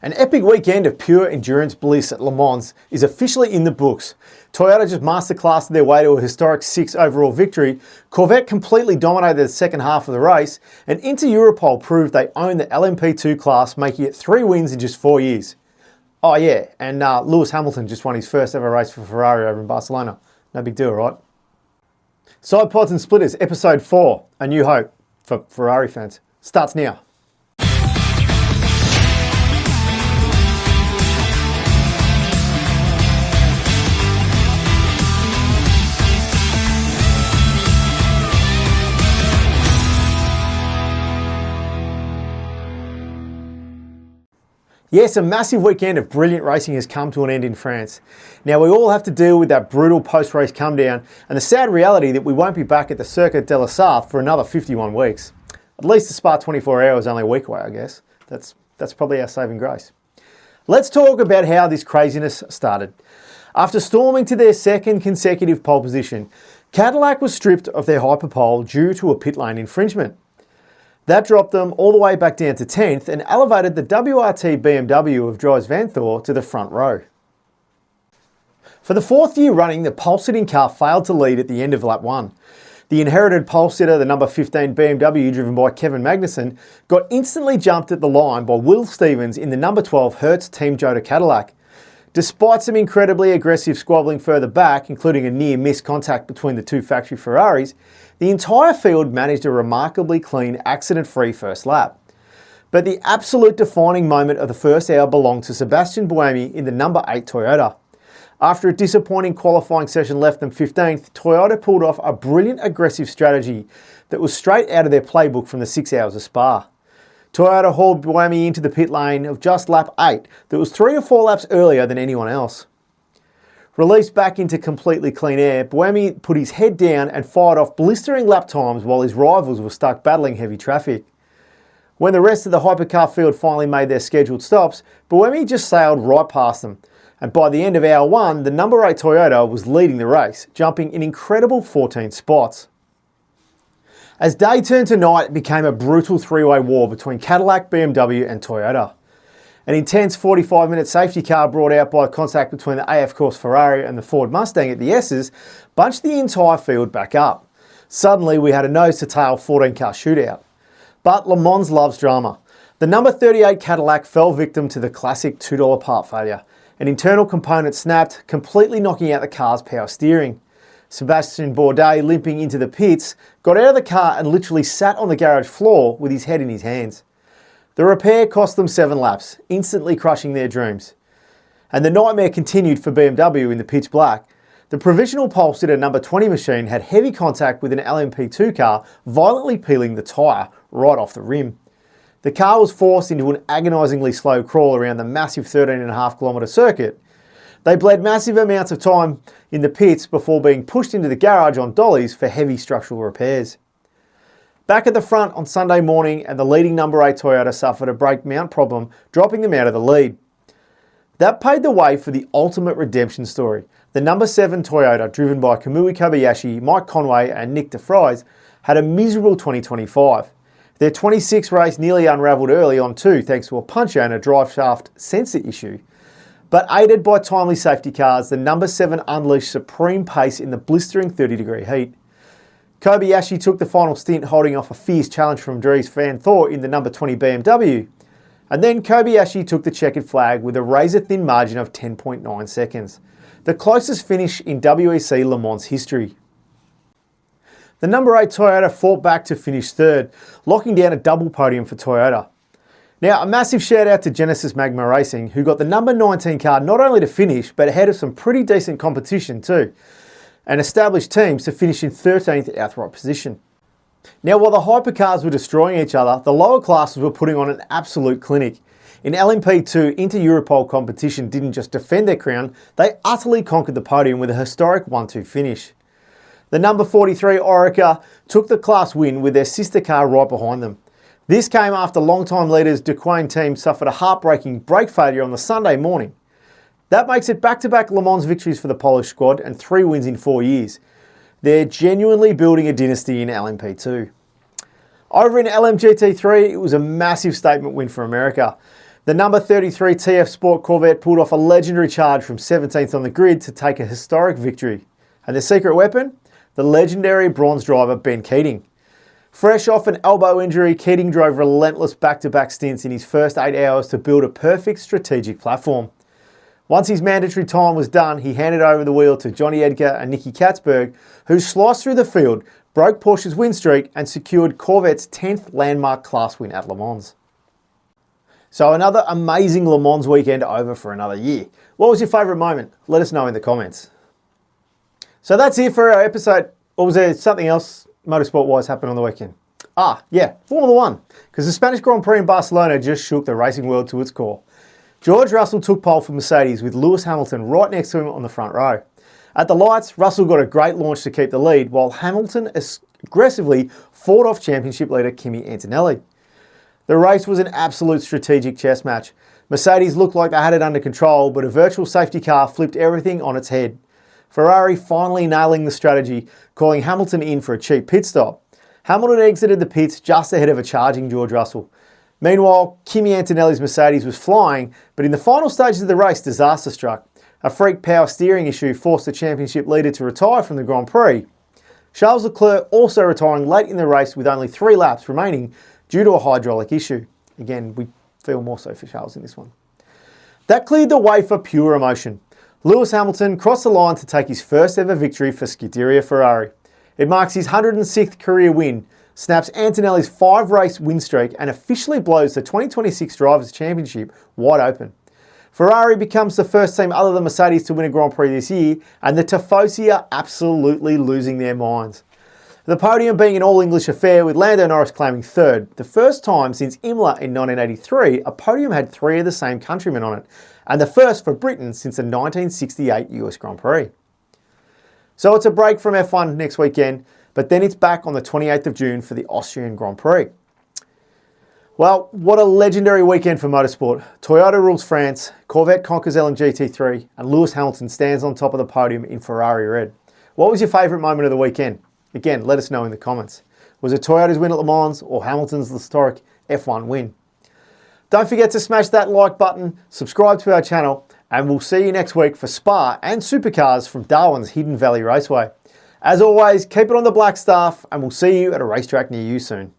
An epic weekend of pure endurance bliss at Le Mans is officially in the books. Toyota just masterclassed their way to a historic 6th overall victory, Corvette completely dominated the second half of the race, and Europol proved they own the LMP2 class, making it 3 wins in just 4 years. Oh yeah, and Lewis Hamilton just won his first ever race for Ferrari over in Barcelona. No big deal, right? Sidepods and Splitters, episode 4, A New Hope for Ferrari fans, starts now. Yes, a massive weekend of brilliant racing has come to an end in France. Now we all have to deal with that brutal post-race come down and the sad reality that we won't be back at the Circuit de la Sarthe for another 51 weeks. At least the Spa 24 Hours is only a week away, I guess. That's probably our saving grace. Let's talk about how this craziness started. After storming to their second consecutive pole position, Cadillac was stripped of their hyperpole due to a pit lane infringement. That dropped them all the way back down to 10th and elevated the WRT BMW of Dries Vanthoor to the front row. For the 4th year running, the pole-sitting car failed to lead at the end of lap 1. The inherited pole-sitter, the number 15 BMW driven by Kevin Magnussen, got instantly jumped at the line by Will Stevens in the number 12 Hertz Team Jota Cadillac. Despite some incredibly aggressive squabbling further back, including a near-miss contact between the two factory Ferraris, the entire field managed a remarkably clean, accident-free first lap. But the absolute defining moment of the first hour belonged to Sebastian Buemi in the number 8 Toyota. After a disappointing qualifying session left them 15th, Toyota pulled off a brilliant aggressive strategy that was straight out of their playbook from the 6 hours of Spa. Toyota hauled Buemi into the pit lane of just lap 8 that was 3 to 4 laps earlier than anyone else. Released back into completely clean air, Buemi put his head down and fired off blistering lap times while his rivals were stuck battling heavy traffic. When the rest of the hypercar field finally made their scheduled stops, Buemi just sailed right past them, and by the end of hour 1, the number 8 Toyota was leading the race, jumping an incredible 14 spots. As day turned to night, it became a brutal three-way war between Cadillac, BMW and Toyota. An intense 45-minute safety car brought out by contact between the AF Corse Ferrari and the Ford Mustang at the S's bunched the entire field back up. Suddenly we had a nose-to-tail 14-car shootout. But Le Mans loves drama. The number 38 Cadillac fell victim to the classic $2 part failure. An internal component snapped, completely knocking out the car's power steering. Sebastian Bourdais, limping into the pits, got out of the car and literally sat on the garage floor with his head in his hands. The repair cost them 7 laps, instantly crushing their dreams. And the nightmare continued for BMW in the pitch black. The provisional pole-sitter number 20 machine had heavy contact with an LMP2 car, violently peeling the tyre right off the rim. The car was forced into an agonisingly slow crawl around the massive 13.5 kilometre circuit. They bled massive amounts of time in the pits before being pushed into the garage on dollies for heavy structural repairs. Back at the front on Sunday morning, and the leading number 8 Toyota suffered a brake mount problem, dropping them out of the lead. That paved the way for the ultimate redemption story. The number 7 Toyota, driven by Kamui Kobayashi, Mike Conway and Nick de Vries, had a miserable 2025. Their 26th race nearly unravelled early on too, thanks to a puncture and a drive shaft sensor issue. But aided by timely safety cars, the number 7 unleashed supreme pace in the blistering 30-degree heat. Kobayashi took the final stint holding off a fierce challenge from Dries Vanthoor in the number 20 BMW. And then Kobayashi took the checkered flag with a razor-thin margin of 10.9 seconds. The closest finish in WEC Le Mans history. The number 8 Toyota fought back to finish 3rd, locking down a double podium for Toyota. Now, a massive shout out to Genesis Magma Racing, who got the number 19 car not only to finish, but ahead of some pretty decent competition too, and established teams to finish in 13th outright position. Now, while the hypercars were destroying each other, the lower classes were putting on an absolute clinic. In LMP2, Europol competition didn't just defend their crown, they utterly conquered the podium with a historic 1-2 finish. The number 43 Orica took the class win with their sister car right behind them. This came after longtime leaders Duquesne team suffered a heartbreaking brake failure on the Sunday morning. That makes it back-to-back Le Mans victories for the Polish squad and 3 wins in 4 years. They're genuinely building a dynasty in LMP2. Over in LMGT3, it was a massive statement win for America. The number 33 TF Sport Corvette pulled off a legendary charge from 17th on the grid to take a historic victory. And the secret weapon? The legendary bronze driver Ben Keating. Fresh off an elbow injury, Keating drove relentless back-to-back stints in his first 8 hours to build a perfect strategic platform. Once his mandatory time was done, he handed over the wheel to Johnny Edgar and Nicky Katzberg, who sliced through the field, broke Porsche's win streak and secured Corvette's 10th landmark class win at Le Mans. So another amazing Le Mans weekend over for another year. What was your favourite moment? Let us know in the comments. So that's it for our episode. Or was there something else motorsport-wise happened on the weekend? Yeah, Formula 1. Because the Spanish Grand Prix in Barcelona just shook the racing world to its core. George Russell took pole for Mercedes with Lewis Hamilton right next to him on the front row. At the lights, Russell got a great launch to keep the lead, while Hamilton aggressively fought off championship leader Kimi Antonelli. The race was an absolute strategic chess match. Mercedes looked like they had it under control, but a virtual safety car flipped everything on its head. Ferrari finally nailing the strategy, calling Hamilton in for a cheap pit stop. Hamilton exited the pits just ahead of a charging George Russell. Meanwhile, Kimi Antonelli's Mercedes was flying, but in the final stages of the race, disaster struck. A freak power steering issue forced the championship leader to retire from the Grand Prix. Charles Leclerc also retiring late in the race with only 3 laps remaining due to a hydraulic issue. Again, we feel more so for Charles in this one. That cleared the way for pure emotion. Lewis Hamilton crossed the line to take his first ever victory for Scuderia Ferrari. It marks his 106th career win, snaps Antonelli's 5-race win streak and officially blows the 2026 Drivers' Championship wide open. Ferrari becomes the first team other than Mercedes to win a Grand Prix this year, and the Tifosi are absolutely losing their minds. The podium being an all-English affair with Lando Norris claiming 3rd, the first time since Imola in 1983 a podium had 3 of the same countrymen on it, and the first for Britain since the 1968 US Grand Prix. So it's a break from F1 next weekend, but then it's back on the 28th of June for the Austrian Grand Prix. Well, what a legendary weekend for motorsport. Toyota rules France, Corvette conquers LMGT3, and Lewis Hamilton stands on top of the podium in Ferrari red. What was your favourite moment of the weekend? Again, let us know in the comments. Was it Toyota's win at Le Mans or Hamilton's historic F1 win? Don't forget to smash that like button, subscribe to our channel, and we'll see you next week for Spa and supercars from Darwin's Hidden Valley Raceway. As always, keep it on the black stuff, and we'll see you at a racetrack near you soon.